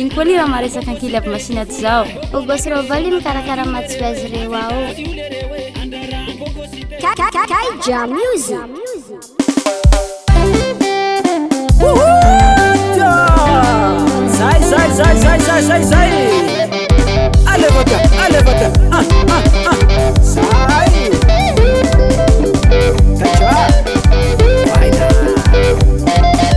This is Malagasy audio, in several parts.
iny koa ny raha maresaka ankily aby masinaty zao ogosro volume karakara matsy azy reo ao Kaija Music Sai alevata sai kacha vaina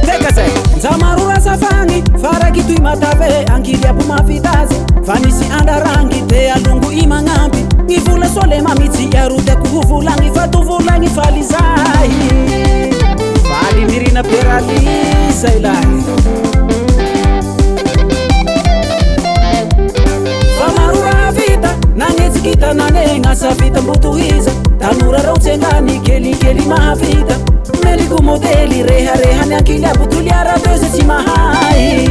teka sai zamarura safani farakitu imatave angilia pumafitazi fanisi andarangi te alungu imangambi ngivula sole mamitsi yarute kuvula ngifatuvula ngifalizai fali mirina peralisa ilai kita nane ngasafita mbutuhiza tanura rautsengani keli mahafita meliku modeli reha nyankili abutuliara beze simahai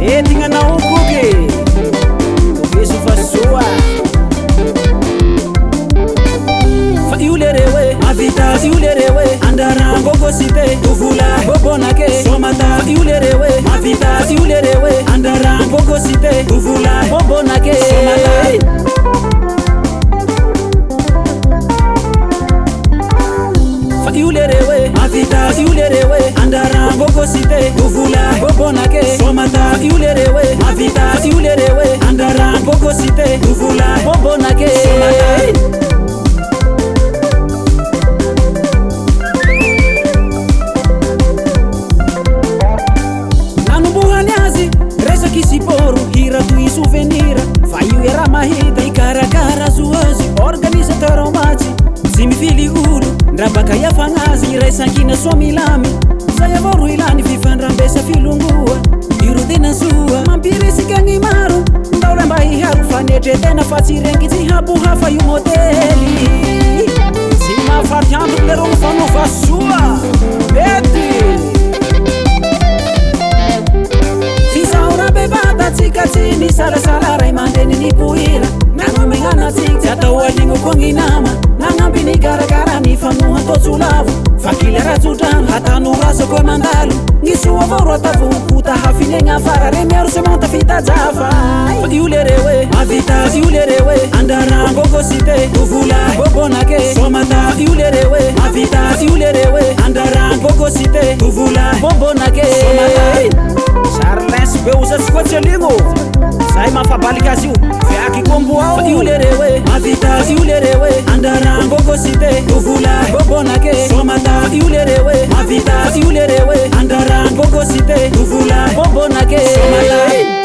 etinga na ukuke tugesu fasua fa yulerewe mafita yulerewe andara ngogosite tuvula bobonake somata yulerewe mafita yulerewe andara ngogosite tuvula bobonake somata yulerewe mafita yulerewe andara ngogosite tuvula bobonake somata yulerewe mafita yulerewe andara ngogosite tuvula bobonake somata Kisiporu hira tu souvenir fayu era mahita ikarakara zuazi organisateur omachi simifili ulu ndrabaka ya fangazi resankina somilami saya voru ilani fifandrambesa filungua irudena zua mampirisi kangi maru ndaulemba iharu fanete tena fatirengiti hapu hafa yu modeli sima fartiandu leron fanu fasua beti Tikatini sala raimandeni ni puira Nanu mengana tik Tata walingo kwangi nama Nangambi ni gara ni fanuha totulavu Fakile ratutan hatanu raso kwe mandalu Nisuwa voro tavu Kuta hafine ngafara Remeru se monta fita zafa Yulerewe Mafita yulerewe Andara ngogosite Tuvula bobonake Somata yulerewe Mafita yulerewe Andara ngogosite Tuvula bobonake Somata Charles Beuza Squatchalingo Sai mafabalikasiu Fiaki kombuao Yulerewe Mafita yulerewe Andara ngogosite Tuvula bobonake Somata yulerewe Mafita yulerewe Andara ngogosite Tuvula bobonake Somata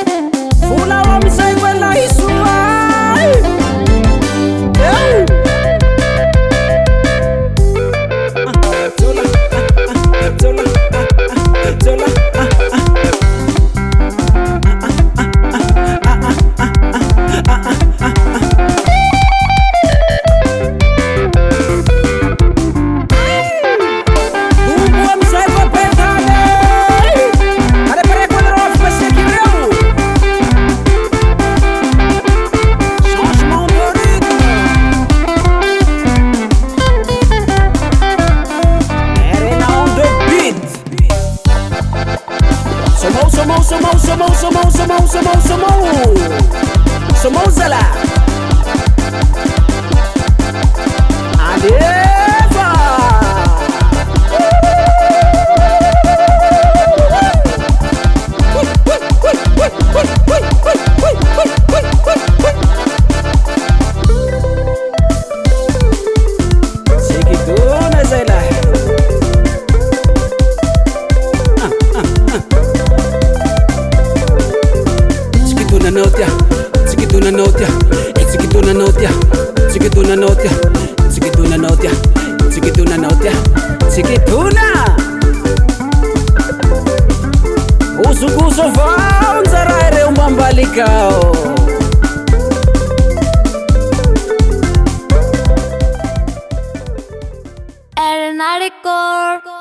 Fula wa misai kwela isua Somozala Adeva Sikituna zela Sikituna notia Sikituna notia Sikituna notia Sikituna notia Sikituna notia Sikituna notia Sikituna Usukuso vao nzaraere umbambalikao Aeronautic Corps